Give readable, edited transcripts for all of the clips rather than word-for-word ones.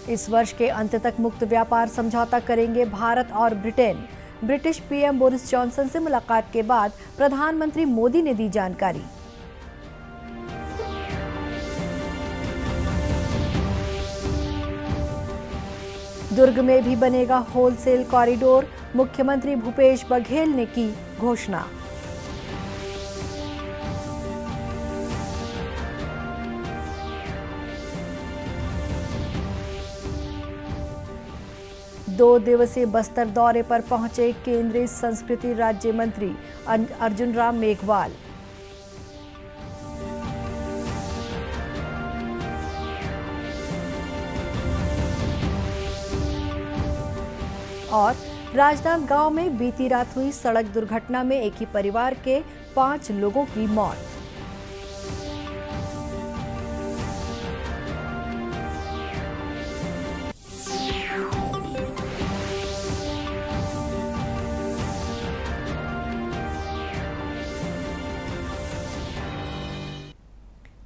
इस वर्ष के अंत तक मुक्त व्यापार समझौता करेंगे भारत और Britain. British PM Boris Johnson से मुलाकात के बाद प्रधानमंत्री मोदी ने दी जानकारी। दुर्ग में भी बनेगा होलसेल कॉरिडोर, मुख्यमंत्री भूपेश बघेल ने की घोषणा। दो दिवसीय बस्तर दौरे पर पहुंचे केंद्रीय संस्कृति राज्य मंत्री अर्जुन राम मेघवाल। और राजनांदगांव में बीती रात हुई सड़क दुर्घटना में एक ही परिवार के 5 लोगों की मौत।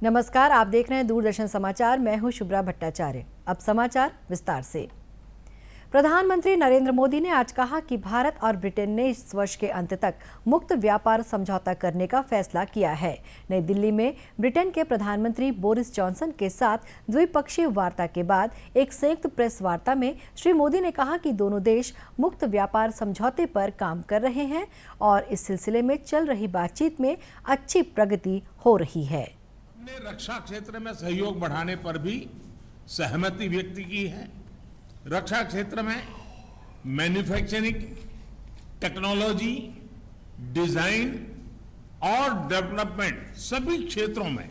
नमस्कार, आप देख रहे हैं दूरदर्शन समाचार। मैं हूं शुभ्रा भट्टाचार्य। अब समाचार विस्तार से। प्रधानमंत्री नरेंद्र मोदी ने आज कहा कि भारत और ब्रिटेन ने इस वर्ष के अंत तक मुक्त व्यापार समझौता करने का फैसला किया है। नई दिल्ली में ब्रिटेन के प्रधानमंत्री बोरिस जॉनसन के साथ द्विपक्षीय वार्ता के बाद एक संयुक्त प्रेस वार्ता में श्री मोदी ने कहा कि दोनों देश मुक्त व्यापार समझौते पर काम कर रहे हैं और इस सिलसिले में चल रही बातचीत में अच्छी प्रगति हो रही है। हमने रक्षा क्षेत्र में सहयोग बढ़ाने पर भी सहमति व्यक्त की है। रक्षा क्षेत्र में मैन्युफैक्चरिंग, टेक्नोलॉजी, डिजाइन और डेवलपमेंट सभी क्षेत्रों में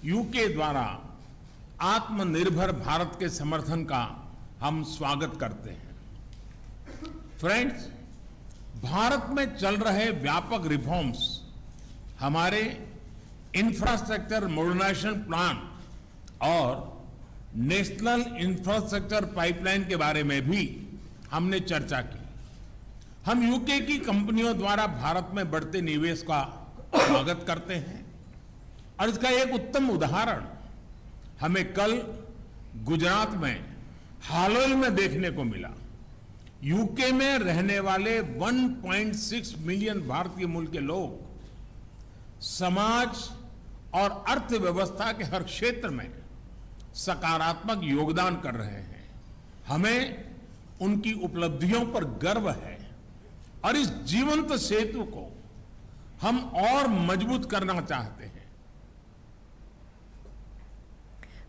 यूके द्वारा आत्मनिर्भर भारत के समर्थन का हम स्वागत करते हैं। फ्रेंड्स, भारत में चल रहे व्यापक रिफॉर्म्स हमारे इंफ्रास्ट्रक्चर मॉडर्नाइजेशन प्लान और नेशनल इंफ्रास्ट्रक्चर पाइपलाइन के बारे में भी हमने चर्चा की। हम यूके की कंपनियों द्वारा भारत में बढ़ते निवेश का स्वागत करते हैं और इसका एक उत्तम उदाहरण हमें कल गुजरात में हालोल में देखने को मिला। यूके में रहने वाले 1.6 मिलियन भारतीय मूल के लोग समाज और अर्थव्यवस्था के हर क्षेत्र में सकारात्मक योगदान कर रहे हैं। हमें उनकी उपलब्धियों पर गर्व है और इस जीवंत सेतु को हम और मजबूत करना चाहते हैं।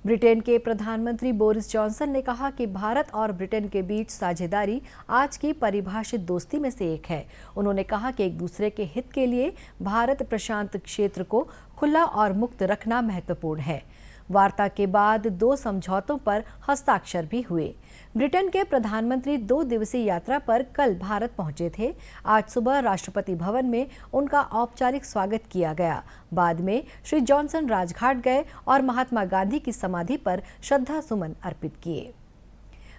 ब्रिटेन के प्रधानमंत्री बोरिस जॉनसन ने कहा कि भारत और ब्रिटेन के बीच साझेदारी आज की परिभाषित दोस्ती में से एक है। उन्होंने कहा कि एक दूसरे के हित के लिए भारत प्रशांत क्षेत्र को खुला और मुक्त रखना महत्वपूर्ण है। वार्ता के बाद 2 समझौतों पर हस्ताक्षर भी हुए। ब्रिटेन के प्रधानमंत्री 2 दिवसीय यात्रा पर कल भारत पहुंचे थे। आज सुबह राष्ट्रपति भवन में उनका औपचारिक स्वागत किया गया। बाद में श्री जॉनसन राजघाट गए और महात्मा गांधी की समाधि पर श्रद्धा सुमन अर्पित किए।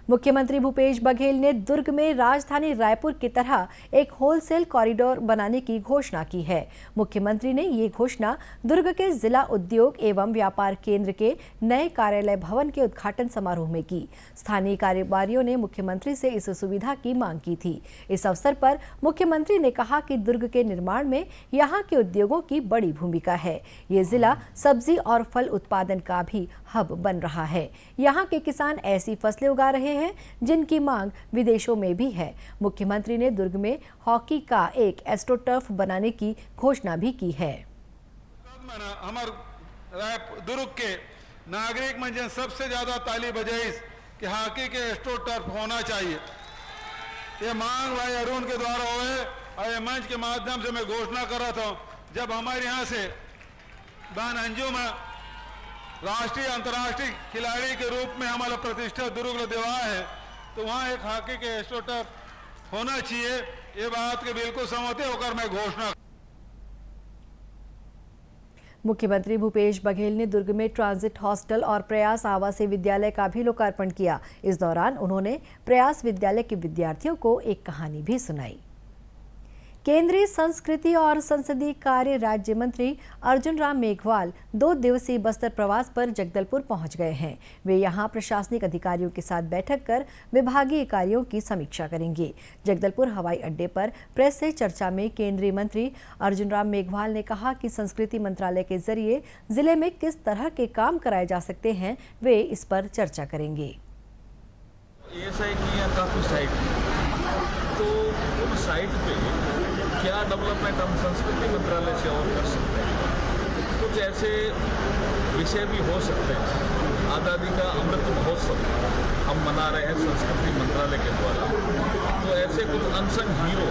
मुख्यमंत्री भूपेश बघेल ने दुर्ग में राजधानी रायपुर की तरह एक होलसेल कॉरिडोर बनाने की घोषणा की है। मुख्यमंत्री ने ये घोषणा दुर्ग के जिला उद्योग एवं व्यापार केंद्र के नए कार्यालय भवन के उद्घाटन समारोह में की। स्थानीय कारोबारियों ने मुख्यमंत्री से इस सुविधा की मांग की थी। इस अवसर पर मुख्यमंत्री ने कहा कि दुर्ग के निर्माण में यहाँ के उद्योगों की बड़ी भूमिका है। ये जिला सब्जी और फल उत्पादन का भी हब बन रहा है। यहाँ के किसान ऐसी फसलें उगा रहे हैं जिनकी मांग विदेशों में भी है। मुख्यमंत्री ने दुर्ग में हॉकी का एक एस्ट्रोटर्फ बनाने की घोषणा भी की है। दुर्ग के नागरिक म्हणजे सबसे ज्यादा ताली बजाइस कि हॉकी के एस्ट्रोटर्फ होना चाहिए। ये मांग भाई अरुण के द्वारा हुए और ये मंच के माध्यम से मैं घोषणा कर रहा था। जब हमारे यहाँ से बहन अंजुम राष्ट्रीय अंतर्राष्ट्रीय खिलाड़ी के रूप में हमारा प्रतिष्ठा दुर्ग दिवा है, तो वहाँ एक हॉकी के एस्ट्रोटर्फ होना चाहिए। ये बात के बिल्कुल सहमति होकर मैं घोषणा। मुख्यमंत्री भूपेश बघेल ने दुर्ग में ट्रांजिट हॉस्टल और प्रयास आवासीय विद्यालय का भी लोकार्पण किया। इस दौरान उन्होंने प्रयास विद्यालय के विद्यार्थियों को एक कहानी भी सुनाई। केंद्रीय संस्कृति और संसदीय कार्य राज्य मंत्री अर्जुन राम मेघवाल 2 दिवसीय बस्तर प्रवास पर जगदलपुर पहुंच गए हैं। वे यहां प्रशासनिक अधिकारियों के साथ बैठक कर विभागीय कार्यों की समीक्षा करेंगे। जगदलपुर हवाई अड्डे पर प्रेस से चर्चा में केंद्रीय मंत्री अर्जुन राम मेघवाल ने कहा कि संस्कृति मंत्रालय के जरिए जिले में किस तरह के काम कराए जा सकते हैं, वे इस पर चर्चा करेंगे। ये साइट नहीं है, काफ़ी साइट तो उन साइट पे क्या डेवलपमेंट हम संस्कृति मंत्रालय से और कर सकते हैं। कुछ ऐसे विषय भी हो सकते हैं। आज़ादी का अमृत महोत्सव हम मना रहे हैं संस्कृति मंत्रालय के द्वारा, तो ऐसे कुछ अनसंग हीरो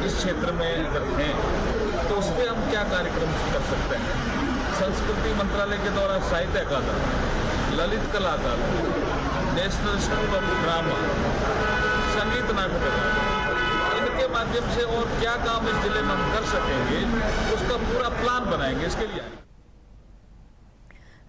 इस क्षेत्र में अगर हैं तो उस पर हम क्या कार्यक्रम कर सकते हैं। संस्कृति मंत्रालय के द्वारा साहित्य अकादमी, ललित कला अकादमी, नेशनल स्कूल ऑफ ड्रामा, संगीत नाटक अकादमी, इनके माध्यम से और क्या काम इस जिले में हम कर सकेंगे उसका पूरा प्लान बनाएंगे। इसके लिए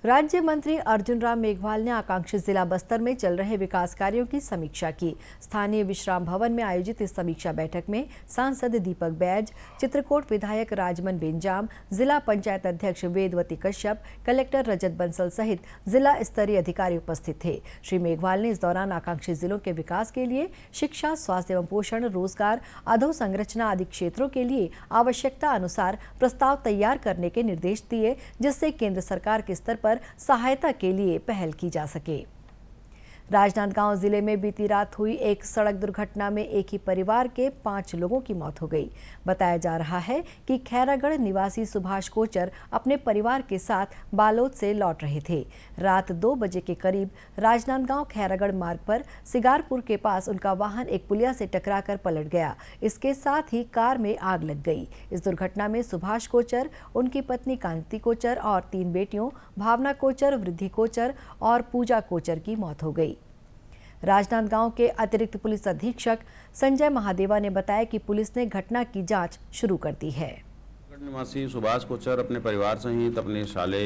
राज्य मंत्री अर्जुन राम मेघवाल ने आकांक्षी जिला बस्तर में चल रहे विकास कार्यों की समीक्षा की। स्थानीय विश्राम भवन में आयोजित इस समीक्षा बैठक में सांसद दीपक बैज, चित्रकूट विधायक राजमन बेंजाम, जिला पंचायत अध्यक्ष वेदवती कश्यप, कलेक्टर रजत बंसल सहित जिला स्तरीय अधिकारी उपस्थित थे। श्री मेघवाल ने इस दौरान आकांक्षी जिलों के विकास के लिए शिक्षा, स्वास्थ्य एवं पोषण, रोजगार, अधोसंरचना आदि क्षेत्रों के लिए आवश्यकता अनुसार प्रस्ताव तैयार करने के निर्देश दिए, जिससे केंद्र सरकार के स्तर पर सहायता के लिए पहल की जा सके। राजनांदगांव जिले में बीती रात हुई एक सड़क दुर्घटना में एक ही परिवार के 5 लोगों की मौत हो गई। बताया जा रहा है कि खैरागढ़ निवासी सुभाष कोचर अपने परिवार के साथ बालोद से लौट रहे थे। रात 2 बजे के करीब राजनांदगांव खैरागढ़ मार्ग पर सिगारपुर के पास उनका वाहन एक पुलिया से टकराकर पलट गया। इसके साथ ही कार में आग लग गई। इस दुर्घटना में सुभाष कोचर, उनकी पत्नी कांति कोचर और 3 बेटियों भावना कोचर, वृद्धि कोचर और पूजा कोचर की मौत हो गई। राजनांदगांव के अतिरिक्त पुलिस अधीक्षक संजय महादेवा ने बताया कि पुलिस ने घटना की जांच शुरू कर दी है। निवासी सुभाष कोचर अपने परिवार सहित अपने साले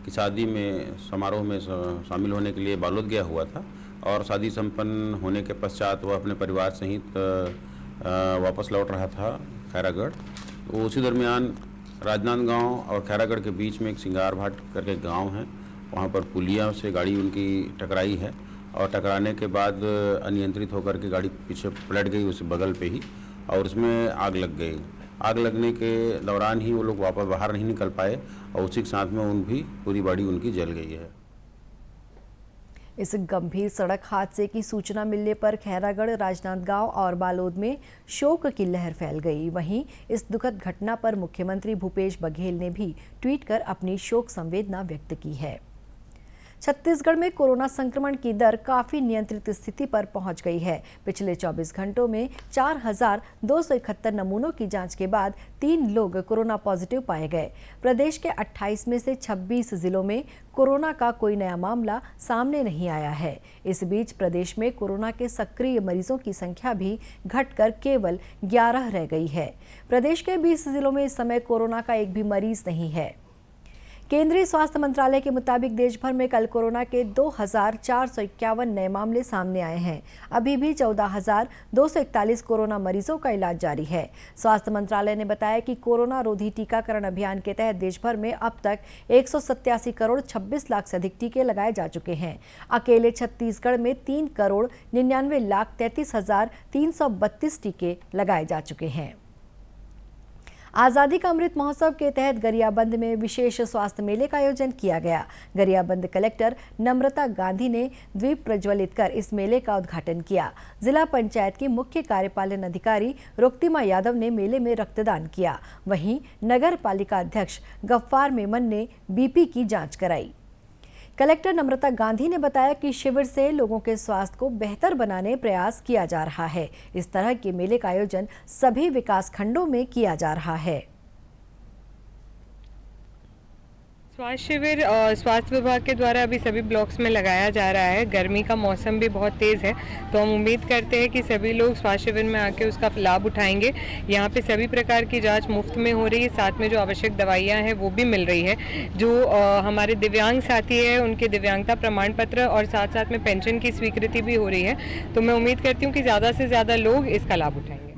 की शादी में समारोह में शामिल होने के लिए बालोद गया हुआ था और शादी संपन्न होने के पश्चात वह अपने परिवार सहित वापस लौट रहा था खैरागढ़। तो उसी दरमियान राजनांदगांव और खैरागढ़ के बीच में एक सिंगारभाट करके गाँव है, वहाँ पर पुलिया से गाड़ी उनकी टकराई है और टकराने के बाद अनियंत्रित होकर के गाड़ी पीछे पलट गई उस बगल पे ही और उसमें आग लग गई। आग लगने के दौरान ही वो लोग वापस बाहर नहीं निकल पाए और उसी के साथ में पूरी बॉडी उनकी जल गई है। इस गंभीर सड़क हादसे की सूचना मिलने पर खैरागढ़, राजनांदगांव और बालोद में शोक की लहर फैल गई। वहीं इस दुखद घटना पर मुख्यमंत्री भूपेश बघेल ने भी ट्वीट कर अपनी शोक संवेदना व्यक्त की है। छत्तीसगढ़ में कोरोना संक्रमण की दर काफी नियंत्रित स्थिति पर पहुंच गई है। पिछले 24 घंटों में 4,271 नमूनों की जांच के बाद 3 लोग कोरोना पॉजिटिव पाए गए। प्रदेश के 28 में से 26 जिलों में कोरोना का कोई नया मामला सामने नहीं आया है। इस बीच प्रदेश में कोरोना के सक्रिय मरीजों की संख्या भी घटकर केवल 11 रह गई है। प्रदेश के 20 जिलों में इस समय कोरोना का एक भी मरीज नहीं है। केंद्रीय स्वास्थ्य मंत्रालय के मुताबिक देश भर में कल कोरोना के 2,451 नए मामले सामने आए हैं। अभी भी 14,241 कोरोना मरीजों का इलाज जारी है। स्वास्थ्य मंत्रालय ने बताया कि कोरोना रोधी टीकाकरण अभियान के तहत देश भर में अब तक 187 करोड़ 26 लाख से अधिक टीके लगाए जा चुके हैं। अकेले छत्तीसगढ़ में 3 करोड़ 99 लाख 33,332 टीके लगाए जा चुके हैं। आज़ादी का अमृत महोत्सव के तहत गरियाबंद में विशेष स्वास्थ्य मेले का आयोजन किया गया। गरियाबंद कलेक्टर नम्रता गांधी ने द्वीप प्रज्वलित कर इस मेले का उद्घाटन किया। जिला पंचायत की मुख्य कार्यपालन अधिकारी रुक्तिमा यादव ने मेले में रक्तदान किया। वहीं नगर पालिका अध्यक्ष गफ्फार मेमन ने बीपी की जांच कराई। कलेक्टर नम्रता गांधी ने बताया कि शिविर से लोगों के स्वास्थ्य को बेहतर बनाने प्रयास किया जा रहा है। इस तरह के मेले का आयोजन सभी विकास खंडों में किया जा रहा है। स्वास्थ्य शिविर स्वास्थ्य विभाग के द्वारा अभी सभी ब्लॉक्स में लगाया जा रहा है। गर्मी का मौसम भी बहुत तेज़ है, तो हम उम्मीद करते हैं कि सभी लोग स्वास्थ्य शिविर में आके उसका लाभ उठाएंगे। यहाँ पे सभी प्रकार की जांच मुफ्त में हो रही है, साथ में जो आवश्यक दवाइयाँ हैं वो भी मिल रही है। जो हमारे दिव्यांग साथी है उनके दिव्यांगता प्रमाण पत्र और साथ साथ में पेंशन की स्वीकृति भी हो रही है। तो मैं उम्मीद करती हूँ कि ज़्यादा से ज़्यादा लोग इसका लाभ उठाएंगे।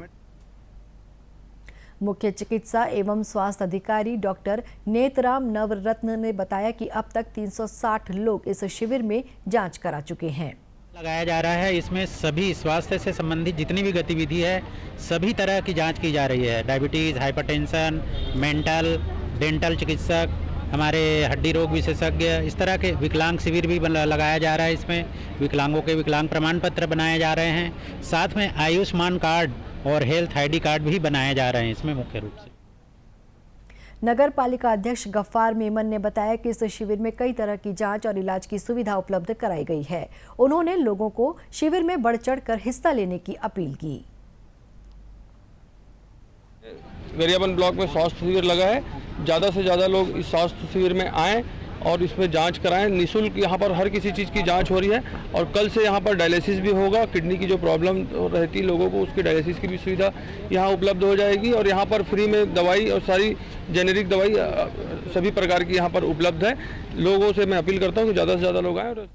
मुख्य चिकित्सा एवं स्वास्थ्य अधिकारी डॉक्टर नेतराम नवरत्न ने बताया कि अब तक 360 लोग इस शिविर में जांच करा चुके हैं। लगाया जा रहा है। इसमें सभी स्वास्थ्य से संबंधित जितनी भी गतिविधि है सभी तरह की जांच की जा रही है। डायबिटीज़, हाइपरटेंशन, मेंटल, डेंटल चिकित्सक, हमारे हड्डी रोग विशेषज्ञ, इस तरह के विकलांग शिविर भी लगाया जा रहा है। इसमें विकलांगों के विकलांग प्रमाण पत्र बनाए जा रहे हैं। साथ में आयुष्मान कार्ड और हेल्थ आईडी कार्ड भी बनाए जा रहे हैं इसमें मुख्य रूप से। नगर पालिका अध्यक्ष गफ्फार मेमन ने बताया कि इस शिविर में कई तरह की जांच और इलाज की सुविधा उपलब्ध कराई गई है। उन्होंने लोगों को शिविर में बढ़ चढ़कर हिस्सा लेने की अपील की। गरियाबंद ब्लॉक में स्वास्थ्य शिविर लगा है, ज़्यादा से ज़्यादा लोग इस स्वास्थ्य शिविर में आएँ और इसमें जांच कराएं। निःशुल्क यहाँ पर हर किसी चीज़ की जांच हो रही है और कल से यहाँ पर डायलिसिस भी होगा। किडनी की जो प्रॉब्लम रहती है लोगों को, उसकी डायलिसिस की भी सुविधा यहाँ उपलब्ध हो जाएगी और यहाँ पर फ्री में दवाई और सारी जेनेरिक दवाई सभी प्रकार की यहाँ पर उपलब्ध है। लोगों से मैं अपील करता हूँ कि ज़्यादा से ज़्यादा लोग आएँ। और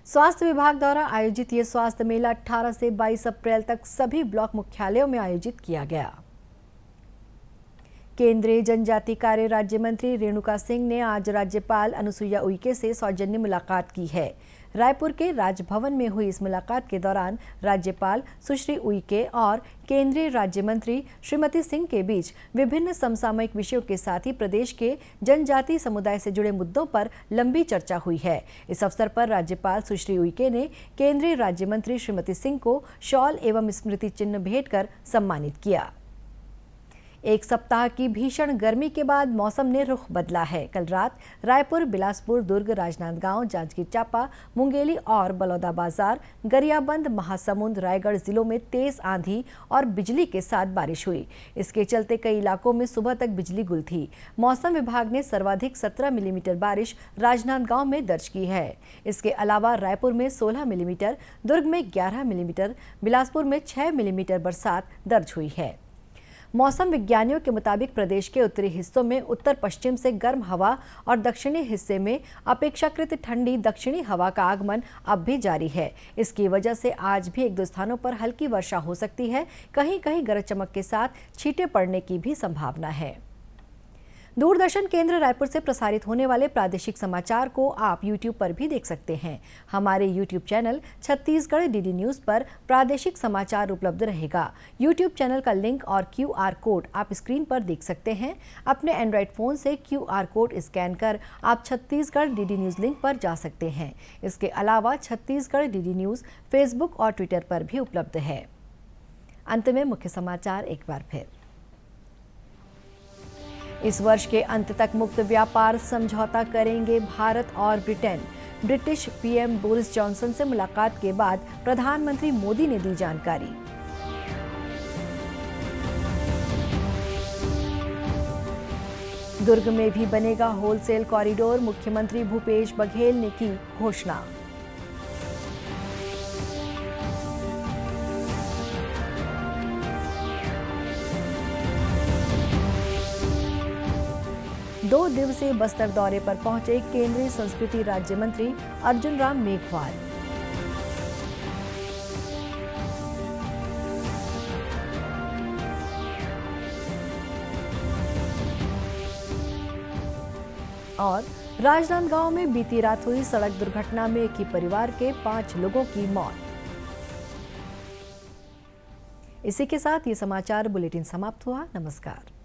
स्वास्थ्य विभाग द्वारा आयोजित ये स्वास्थ्य मेला 18 से 22 अप्रैल तक सभी ब्लॉक मुख्यालयों में आयोजित किया गया। केंद्रीय जनजाति कार्य राज्य मंत्री रेणुका सिंह ने आज राज्यपाल अनुसुईया उइके से सौजन्य मुलाकात की है। रायपुर के राजभवन में हुई इस मुलाकात के दौरान राज्यपाल सुश्री उइके और केंद्रीय राज्य मंत्री श्रीमती सिंह के बीच विभिन्न समसामयिक विषयों के साथ ही प्रदेश के जनजाति समुदाय से जुड़े मुद्दों पर लंबी चर्चा हुई है। इस अवसर पर राज्यपाल सुश्री उइके ने केंद्रीय राज्य मंत्री श्रीमती सिंह को शॉल एवं स्मृति चिन्ह भेंट कर सम्मानित किया। एक सप्ताह की भीषण गर्मी के बाद मौसम ने रुख बदला है। कल रात रायपुर, बिलासपुर, दुर्ग, राजनांदगांव, जांजगीर चांपा, मुंगेली और बलौदाबाजार, गरियाबंद, महासमुंद, रायगढ़ जिलों में तेज आंधी और बिजली के साथ बारिश हुई। इसके चलते कई इलाकों में सुबह तक बिजली गुल थी। मौसम विभाग ने सर्वाधिक 17 मिलीमीटर बारिश राजनांदगांव में दर्ज की है। इसके अलावा रायपुर में 16 मिलीमीटर, दुर्ग में 11 मिलीमीटर, बिलासपुर में 6 मिलीमीटर बरसात दर्ज हुई है। मौसम विज्ञानियों के मुताबिक प्रदेश के उत्तरी हिस्सों में उत्तर पश्चिम से गर्म हवा और दक्षिणी हिस्से में अपेक्षाकृत ठंडी दक्षिणी हवा का आगमन अब भी जारी है। इसकी वजह से आज भी एक दो स्थानों पर हल्की वर्षा हो सकती है। कहीं कहीं गरज चमक के साथ छींटे पड़ने की भी संभावना है। दूरदर्शन केंद्र रायपुर से प्रसारित होने वाले प्रादेशिक समाचार को आप YouTube पर भी देख सकते हैं। हमारे YouTube channel Chhattisgarh DD news पर प्रादेशिक समाचार उपलब्ध रहेगा। YouTube चैनल का लिंक और QR कोड आप स्क्रीन पर देख सकते हैं। अपने एंड्रॉयड फ़ोन से QR कोड स्कैन कर आप छत्तीसगढ़ डीडी न्यूज़ लिंक पर जा सकते हैं। इसके अलावा छत्तीसगढ़ डीडी न्यूज़ फेसबुक और ट्विटर पर भी उपलब्ध है। अंत में मुख्य समाचार एक बार फिर। इस वर्ष के अंत तक मुक्त व्यापार समझौता करेंगे भारत और Britain. British PM Boris Johnson से मुलाकात के बाद प्रधानमंत्री मोदी ने दी जानकारी। दुर्ग में भी बनेगा होलसेल कॉरिडोर, मुख्यमंत्री भूपेश बघेल ने की घोषणा। दो दिवसीय बस्तर दौरे पर पहुंचे केंद्रीय संस्कृति राज्य मंत्री अर्जुन राम मेघवाल। और राजनांदगांव में बीती रात हुई सड़क दुर्घटना में एक ही परिवार के 5 लोगों की मौत। इसी के साथ ये समाचार बुलेटिन समाप्त हुआ। नमस्कार।